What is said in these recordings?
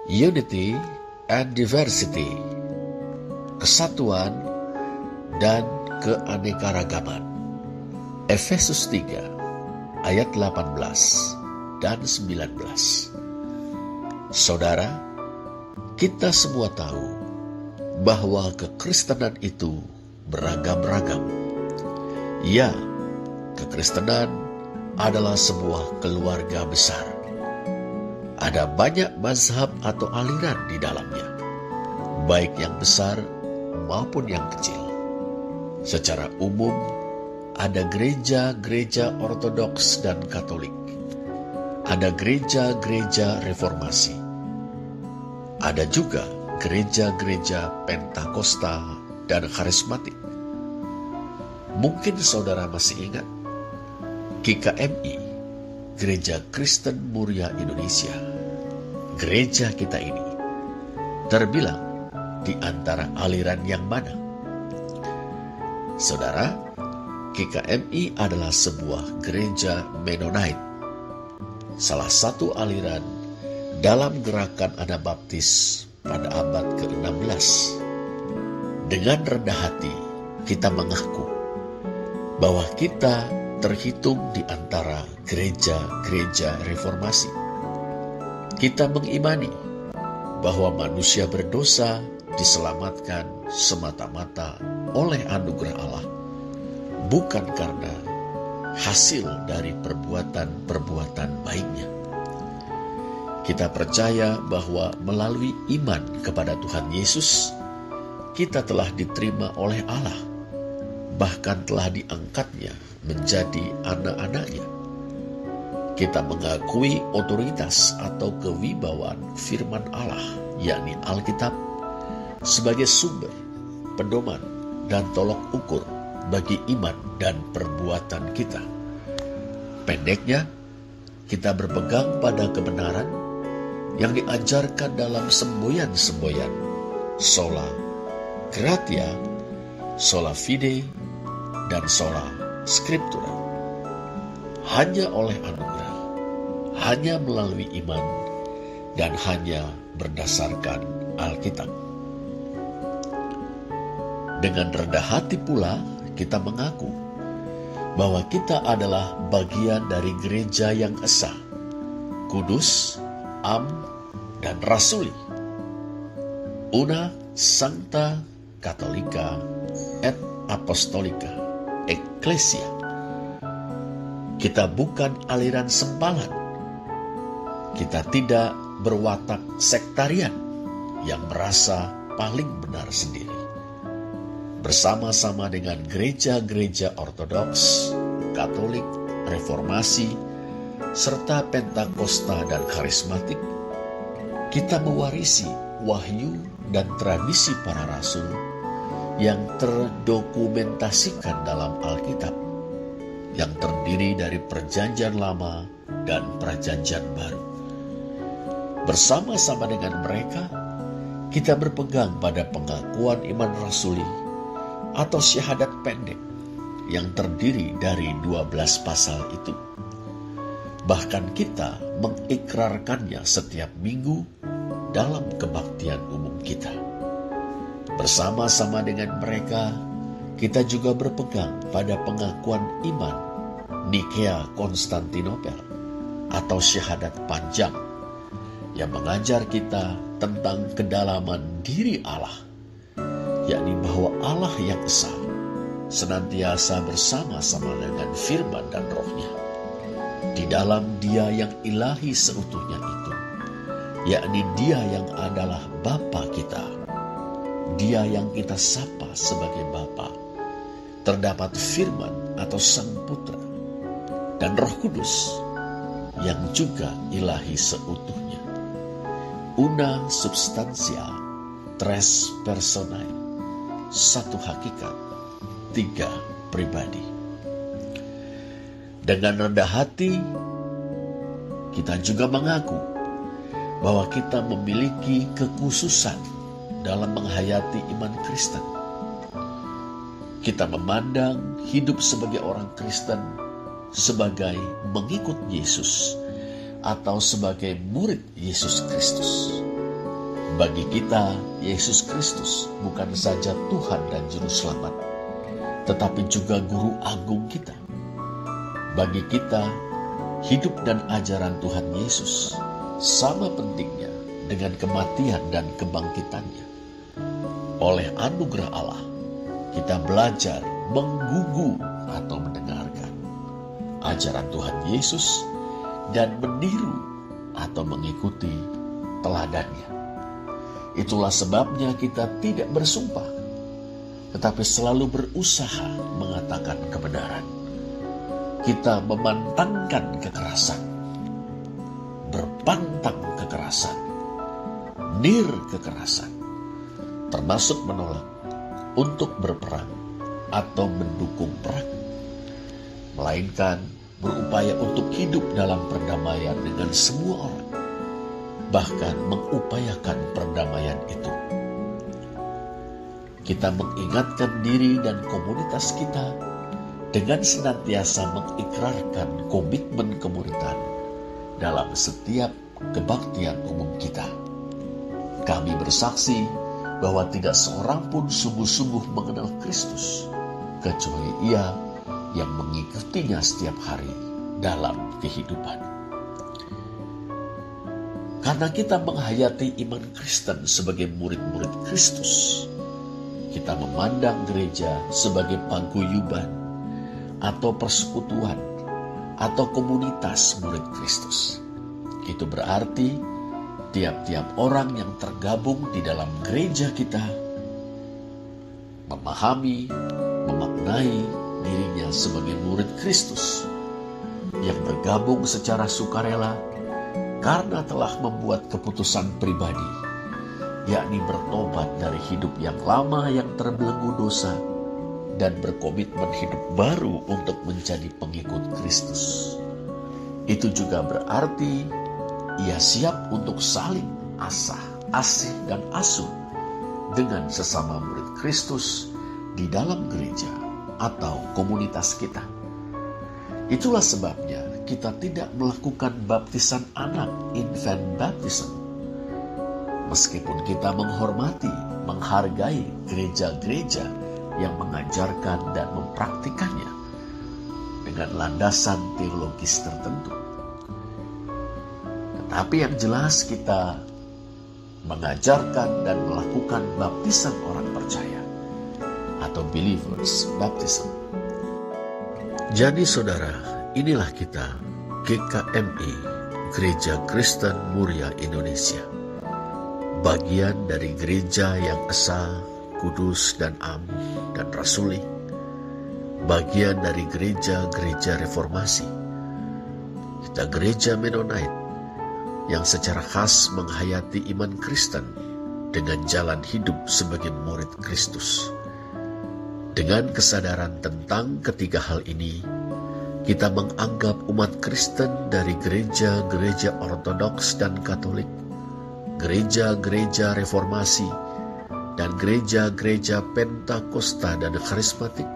Unity and Diversity, kesatuan dan keanekaragaman. Efesus 3 ayat 18 dan 19. Saudara, kita semua tahu bahwa kekristenan itu beragam-ragam. Ya, kekristenan adalah sebuah keluarga besar. Ada banyak mazhab atau aliran di dalamnya, baik yang besar maupun yang kecil. Secara umum, ada gereja-gereja Ortodoks dan Katolik. Ada gereja-gereja Reformasi. Ada juga gereja-gereja Pentakosta dan Karismatik. Mungkin saudara masih ingat GKMI, Gereja Kristen Muria Indonesia. Gereja kita ini terbilang di antara aliran yang mana? Saudara, GKMI adalah sebuah gereja Mennonite, salah satu aliran dalam gerakan Anabaptis pada abad ke-16. Dengan rendah hati, kita mengaku bahwa kita terhitung di antara gereja-gereja reformasi. Kita mengimani bahwa manusia berdosa diselamatkan semata-mata oleh anugerah Allah, bukan karena hasil dari perbuatan-perbuatan baiknya. Kita percaya bahwa melalui iman kepada Tuhan Yesus, kita telah diterima oleh Allah, bahkan telah diangkatnya menjadi anak-anaknya. Kita mengakui otoritas atau kewibawaan firman Allah, yakni Alkitab, sebagai sumber, pedoman, dan tolok ukur bagi iman dan perbuatan kita. Pendeknya, kita berpegang pada kebenaran yang diajarkan dalam semboyan-semboyan sola gratia, sola fide, dan sola scriptura. Hanya oleh anugerah, hanya melalui iman, dan hanya berdasarkan Alkitab. Dengan rendah hati pula, kita mengaku bahwa kita adalah bagian dari gereja yang esa, kudus, am, dan rasuli. Una Sancta Catholica et Apostolica Ecclesia. Kita bukan aliran sempalan. Kita tidak berwatak sektarian yang merasa paling benar sendiri. Bersama-sama dengan gereja-gereja Ortodoks, Katolik, Reformasi, serta Pentakosta dan Karismatik, kita mewarisi wahyu dan tradisi para rasul yang terdokumentasikan dalam Alkitab, yang terdiri dari Perjanjian Lama dan Perjanjian Baru. Bersama-sama dengan mereka, kita berpegang pada pengakuan iman rasuli atau syahadat pendek yang terdiri dari 12 pasal itu. Bahkan kita mengikrarkannya setiap minggu dalam kebaktian umum kita. Bersama-sama dengan mereka, kita juga berpegang pada pengakuan iman Nikea Konstantinopel atau syahadat panjang yang mengajar kita tentang kedalaman diri Allah, yakni bahwa Allah yang esa senantiasa bersama-sama dengan firman dan rohnya. Di dalam Dia yang ilahi seutuhnya itu, yakni Dia yang adalah Bapa kita, Dia yang kita sapa sebagai Bapa, terdapat firman atau Sang Putra dan Roh Kudus yang juga ilahi seutuhnya. Una substantia, tres personae, satu hakikat, tiga pribadi. Dengan rendah hati, kita juga mengaku bahwa kita memiliki kekhususan dalam menghayati iman Kristen. Kita memandang hidup sebagai orang Kristen sebagai mengikut Yesus atau sebagai murid Yesus Kristus. Bagi kita, Yesus Kristus bukan saja Tuhan dan Juru Selamat, tetapi juga Guru Agung kita. Bagi kita, hidup dan ajaran Tuhan Yesus sama pentingnya dengan kematian dan kebangkitannya. Oleh anugerah Allah, kita belajar menggugu atau mendengarkan ajaran Tuhan Yesus dan meniru atau mengikuti teladannya. Itulah sebabnya kita tidak bersumpah, tetapi selalu berusaha mengatakan kebenaran. Kita memantangkan kekerasan, berpantang kekerasan, kekerasan, termasuk menolak untuk berperang atau mendukung perang, melainkan berupaya untuk hidup dalam perdamaian dengan semua orang, bahkan mengupayakan perdamaian itu. Kita mengingatkan diri dan komunitas kita dengan senantiasa mengikrarkan komitmen kemuritan dalam setiap kebaktian umum kita. Kami bersaksi bahwa tidak seorang pun sungguh-sungguh mengenal Kristus, kecuali ia yang mengikutinya setiap hari dalam kehidupan. Karena kita menghayati iman Kristen sebagai murid-murid Kristus, kita memandang gereja sebagai paguyuban atau persekutuan atau komunitas murid Kristus. Itu berarti tiap-tiap orang yang tergabung di dalam gereja kita memahami, memaknai dirinya sebagai murid Kristus yang bergabung secara sukarela karena telah membuat keputusan pribadi, yakni bertobat dari hidup yang lama yang terbelenggu dosa dan berkomitmen hidup baru untuk menjadi pengikut Kristus. Itu juga berarti ia siap untuk saling asih dan asuh dengan sesama murid Kristus di dalam gereja atau komunitas kita. Itulah sebabnya kita tidak melakukan baptisan anak, infant baptism, meskipun kita menghormati, menghargai gereja-gereja yang mengajarkan dan mempraktikannya dengan landasan teologis tertentu. Tetapi yang jelas kita mengajarkan dan melakukan baptisan orang percaya atau believers baptism. Jadi saudara, inilah kita GKMI, Gereja Kristen Muria Indonesia. Bagian dari gereja yang esa, kudus dan am dan rasuli. Bagian dari gereja-gereja reformasi. Kita gereja Mennonite yang secara khas menghayati iman Kristen dengan jalan hidup sebagai murid Kristus. Dengan kesadaran tentang ketiga hal ini, kita menganggap umat Kristen dari gereja-gereja Ortodoks dan Katolik, gereja-gereja reformasi, dan gereja-gereja Pentakosta dan Karismatik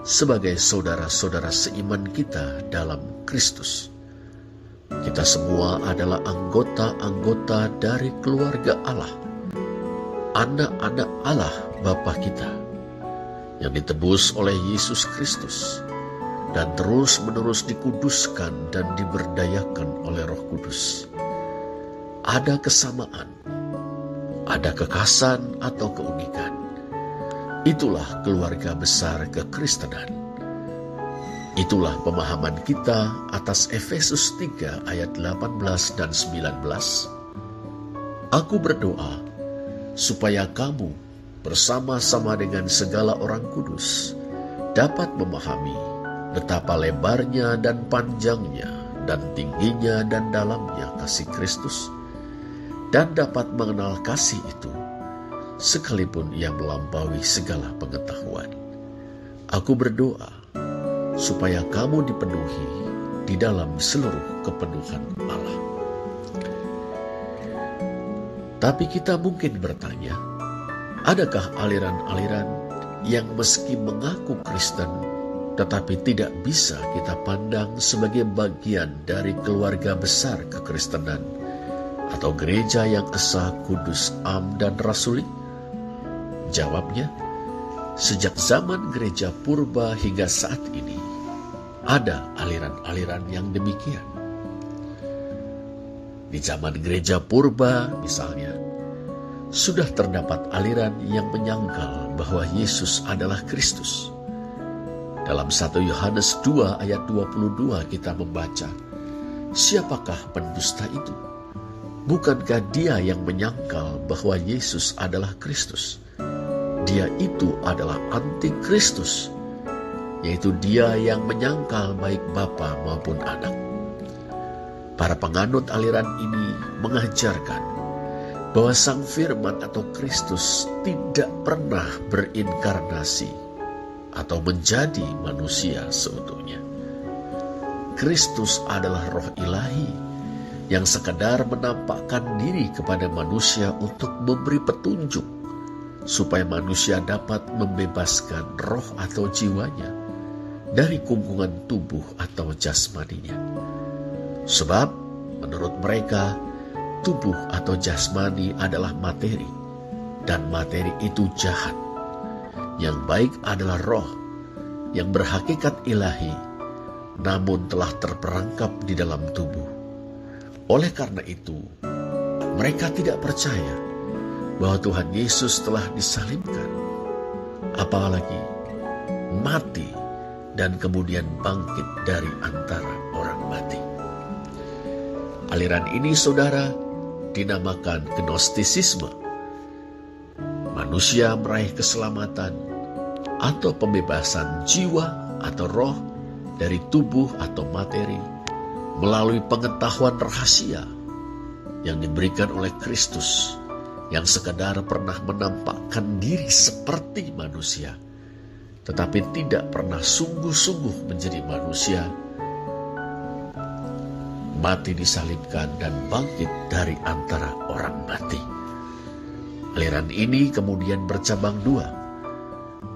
sebagai saudara-saudara seiman kita dalam Kristus. Kita semua adalah anggota-anggota dari keluarga Allah, anak-anak Allah Bapa kita, yang ditebus oleh Yesus Kristus dan terus-menerus dikuduskan dan diberdayakan oleh Roh Kudus. Ada kesamaan, ada kekhasan atau keunikan. Itulah keluarga besar kekristenan. Itulah pemahaman kita atas Efesus 3 ayat 18 dan 19. Aku berdoa supaya kamu bersama-sama dengan segala orang kudus dapat memahami betapa lebarnya dan panjangnya dan tingginya dan dalamnya kasih Kristus, dan dapat mengenal kasih itu sekalipun ia melampaui segala pengetahuan. Aku berdoa supaya kamu dipenuhi di dalam seluruh kepenuhan Allah. Tapi kita mungkin bertanya, adakah aliran-aliran yang meski mengaku Kristen tetapi tidak bisa kita pandang sebagai bagian dari keluarga besar kekristenan atau gereja yang esa, kudus, am, dan rasuli? Jawabnya, sejak zaman gereja purba hingga saat ini, ada aliran-aliran yang demikian. Di zaman gereja purba misalnya, sudah terdapat aliran yang menyangkal bahwa Yesus adalah Kristus. Dalam 1 Yohanes 2 ayat 22 kita membaca, siapakah pendusta itu? Bukankah dia yang menyangkal bahwa Yesus adalah Kristus? Dia itu adalah antikristus, yaitu dia yang menyangkal baik Bapa maupun Anak. Para penganut aliran ini mengajarkan bahwa Sang Firman atau Kristus tidak pernah berinkarnasi atau menjadi manusia seutuhnya. Kristus adalah Roh Ilahi yang sekadar menampakkan diri kepada manusia untuk memberi petunjuk supaya manusia dapat membebaskan roh atau jiwanya dari kungkungan tubuh atau jasmaninya. Sebab menurut mereka, tubuh atau jasmani adalah materi, dan materi itu jahat. Yang baik adalah roh yang berhakikat ilahi, namun telah terperangkap di dalam tubuh. Oleh karena itu, mereka tidak percaya bahwa Tuhan Yesus telah disalibkan, apalagi mati dan kemudian bangkit dari antara orang mati. Aliran ini, saudara, dinamakan gnostisisme. Manusia meraih keselamatan atau pembebasan jiwa atau roh dari tubuh atau materi melalui pengetahuan rahasia yang diberikan oleh Kristus, yang sekadar pernah menampakkan diri seperti manusia, tetapi tidak pernah sungguh-sungguh menjadi manusia, mati disalibkan dan bangkit dari antara orang mati. Aliran ini kemudian bercabang dua.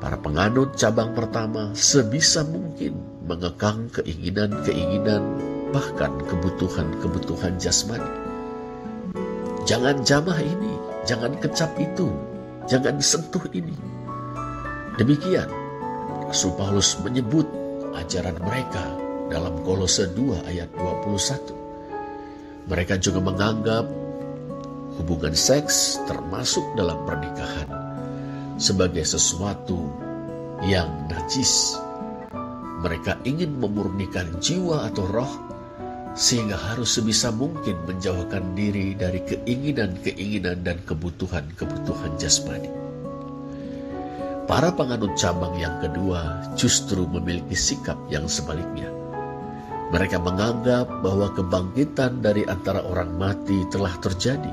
Para penganut cabang pertama sebisa mungkin mengekang keinginan-keinginan, bahkan kebutuhan-kebutuhan jasmani. Jangan jamah ini, jangan kecap itu, jangan sentuh ini. Demikian Rasul Paulus menyebut ajaran mereka dalam Kolose 2 ayat 21. Mereka juga menganggap hubungan seks termasuk dalam pernikahan sebagai sesuatu yang najis. Mereka ingin memurnikan jiwa atau roh, sehingga harus sebisa mungkin menjauhkan diri dari keinginan-keinginan dan kebutuhan-kebutuhan jasmani. Para penganut cabang yang kedua justru memiliki sikap yang sebaliknya. Mereka menganggap bahwa kebangkitan dari antara orang mati telah terjadi.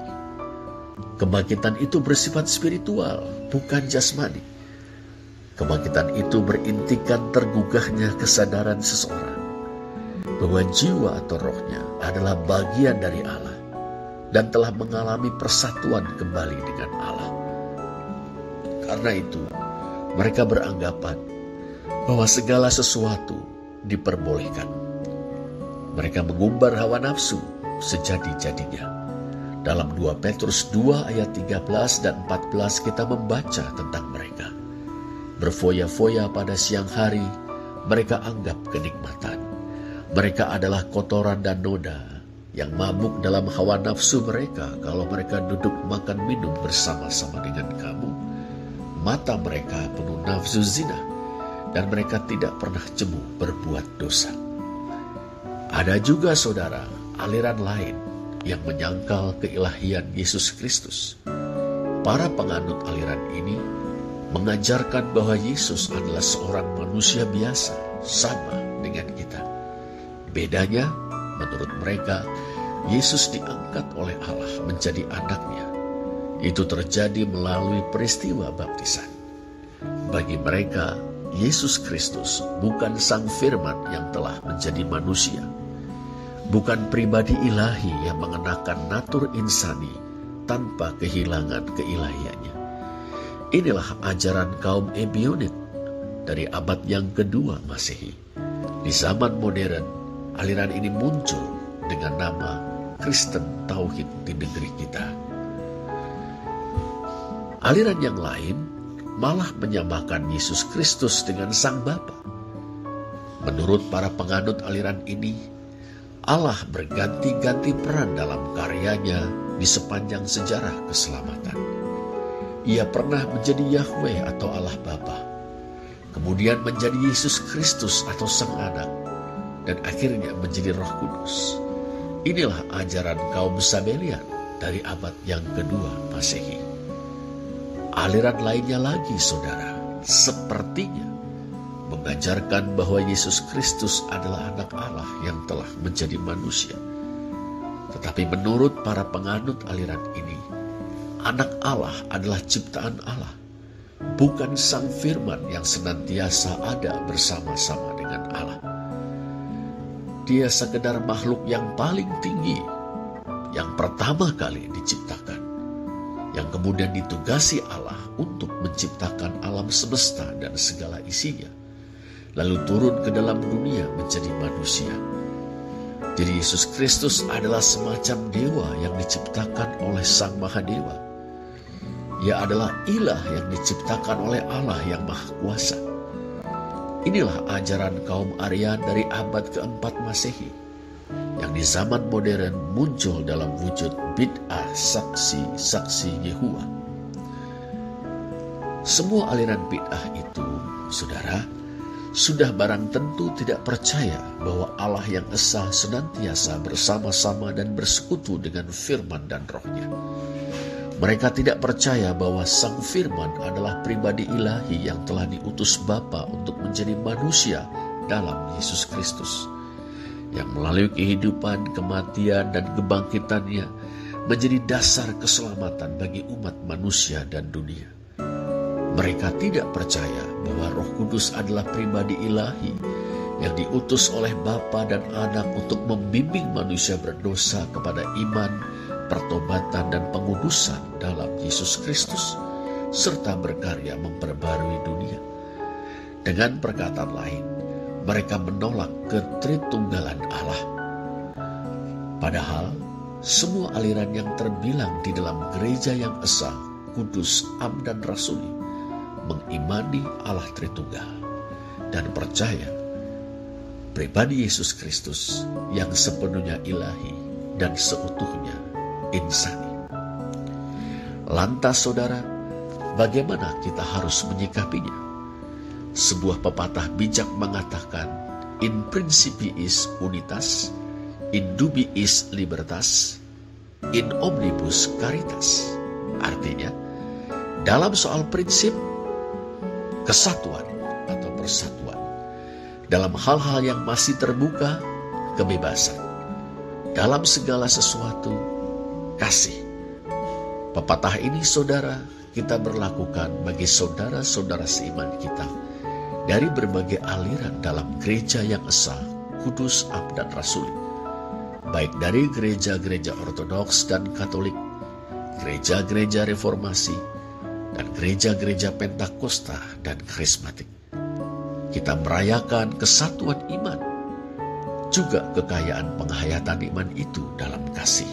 Kebangkitan itu bersifat spiritual, bukan jasmani. Kebangkitan itu berintikan tergugahnya kesadaran seseorang bahwa jiwa atau rohnya adalah bagian dari Allah dan telah mengalami persatuan kembali dengan Allah. Karena itu, mereka beranggapan bahwa segala sesuatu diperbolehkan. Mereka mengumbar hawa nafsu sejadi-jadinya. Dalam 2 Petrus 2 ayat 13 dan 14 kita membaca tentang mereka. Berfoya-foya pada siang hari, mereka anggap kenikmatan. Mereka adalah kotoran dan noda yang mabuk dalam hawa nafsu mereka kalau mereka duduk makan minum bersama-sama dengan kamu. Mata mereka penuh nafsu zina, dan mereka tidak pernah jemu berbuat dosa. Ada juga, saudara, aliran lain yang menyangkal keilahian Yesus Kristus. Para penganut aliran ini mengajarkan bahwa Yesus adalah seorang manusia biasa, sama dengan kita. Bedanya, menurut mereka, Yesus diangkat oleh Allah menjadi anaknya. Itu terjadi melalui peristiwa baptisan. Bagi mereka, Yesus Kristus bukan Sang Firman yang telah menjadi manusia, bukan pribadi ilahi yang mengenakan natur insani tanpa kehilangan keilahiannya. Inilah ajaran kaum Ebionit dari abad yang kedua Masehi. Di zaman modern, aliran ini muncul dengan nama Kristen Tauhid di negeri kita. Aliran yang lain malah menyamakan Yesus Kristus dengan Sang Bapa. Menurut para penganut aliran ini, Allah berganti-ganti peran dalam karyanya di sepanjang sejarah keselamatan. Ia pernah menjadi Yahweh atau Allah Bapa, kemudian menjadi Yesus Kristus atau Sang Anak, dan akhirnya menjadi Roh Kudus. Inilah ajaran kaum Sabelian dari abad yang kedua Masehi. Aliran lainnya lagi, saudara, sepertinya mengajarkan bahwa Yesus Kristus adalah anak Allah yang telah menjadi manusia. Tetapi menurut para penganut aliran ini, anak Allah adalah ciptaan Allah, bukan Sang Firman yang senantiasa ada bersama-sama dengan Allah. Dia sekedar makhluk yang paling tinggi, yang pertama kali diciptakan, yang kemudian ditugasi Allah untuk menciptakan alam semesta dan segala isinya, lalu turun ke dalam dunia menjadi manusia. Jadi Yesus Kristus adalah semacam dewa yang diciptakan oleh Sang Mahadewa. Ia adalah ilah yang diciptakan oleh Allah yang Maha Kuasa. Inilah ajaran kaum Aryan dari abad keempat Masehi, yang di zaman modern muncul dalam wujud bid'ah saksi-saksi Yehuwa. Semua aliran bid'ah itu, saudara, sudah barang tentu tidak percaya bahwa Allah yang esa senantiasa bersama-sama dan bersekutu dengan firman dan rohnya. Mereka tidak percaya bahwa Sang Firman adalah pribadi ilahi yang telah diutus Bapa untuk menjadi manusia dalam Yesus Kristus, yang melalui kehidupan, kematian, dan kebangkitannya menjadi dasar keselamatan bagi umat manusia dan dunia. Mereka tidak percaya bahwa Roh Kudus adalah pribadi ilahi yang diutus oleh Bapa dan Anak untuk membimbing manusia berdosa kepada iman, pertobatan, dan pengudusan dalam Yesus Kristus, serta berkarya memperbarui dunia. Dengan perkataan lain, mereka menolak ketritunggalan Allah. Padahal, semua aliran yang terbilang di dalam gereja yang esa, kudus, am, dan rasuli, mengimani Allah Tritunggal dan percaya pribadi Yesus Kristus yang sepenuhnya ilahi dan seutuhnya insani. Lantas, saudara, bagaimana kita harus menyikapinya? Sebuah pepatah bijak mengatakan, in principiis unitas, in dubiis libertas, in omnibus caritas. Artinya, dalam soal prinsip, kesatuan atau persatuan. Dalam hal-hal yang masih terbuka, kebebasan. Dalam segala sesuatu, kasih. Pepatah ini, saudara, kita berlakukan bagi saudara-saudara seiman kita dari berbagai aliran dalam gereja yang esa, kudus, am, dan rasuli, baik dari gereja-gereja Ortodoks dan Katolik, gereja-gereja Reformasi, dan gereja-gereja Pentakosta dan Karismatik. Kita merayakan kesatuan iman, juga kekayaan penghayatan iman itu dalam kasih,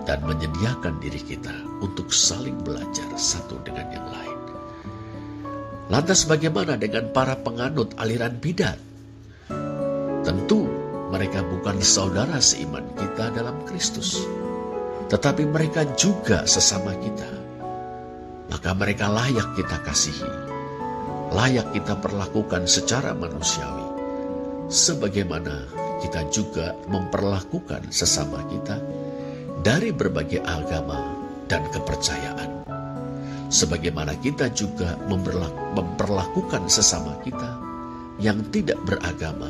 dan menyediakan diri kita untuk saling belajar satu dengan yang lain. Lantas bagaimana dengan para penganut aliran bidat? Tentu mereka bukan saudara seiman kita dalam Kristus, tetapi mereka juga sesama kita. Maka mereka layak kita kasihi, layak kita perlakukan secara manusiawi, sebagaimana kita juga memperlakukan sesama kita dari berbagai agama dan kepercayaan. Sebagaimana kita juga memperlakukan sesama kita yang tidak beragama,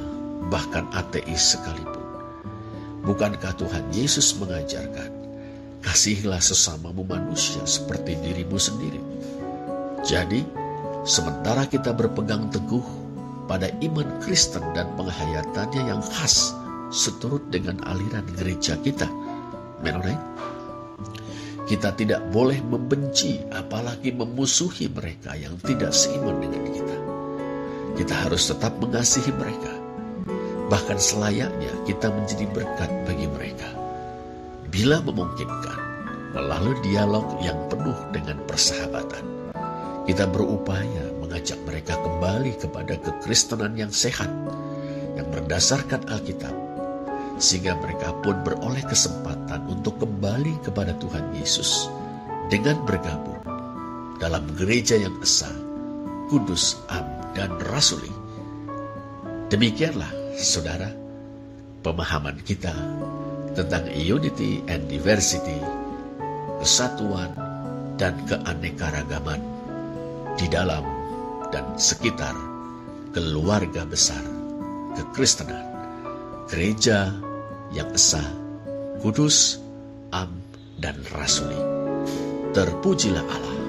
bahkan ateis sekalipun. Bukankah Tuhan Yesus mengajarkan, kasihilah sesamamu manusia seperti dirimu sendiri? Jadi, sementara kita berpegang teguh pada iman Kristen dan penghayatannya yang khas seturut dengan aliran gereja kita, Mennonite, kita tidak boleh membenci apalagi memusuhi mereka yang tidak seiman dengan kita. Kita harus tetap mengasihi mereka. bahkan selayaknya kita menjadi berkat bagi mereka. Bila memungkinkan, melalui dialog yang penuh dengan persahabatan, kita berupaya mengajak mereka kembali kepada kekristenan yang sehat, yang berdasarkan Alkitab, sehingga mereka pun beroleh kesempatan untuk kembali kepada Tuhan Yesus dengan bergabung dalam gereja yang esa, kudus, am, dan rasuli. Demikianlah, saudara, pemahaman kita tentang unity and diversity, kesatuan dan keanekaragaman di dalam dan sekitar keluarga besar kekristenan, gereja yang esa, kudus, am, dan rasuli. Terpujilah Allah.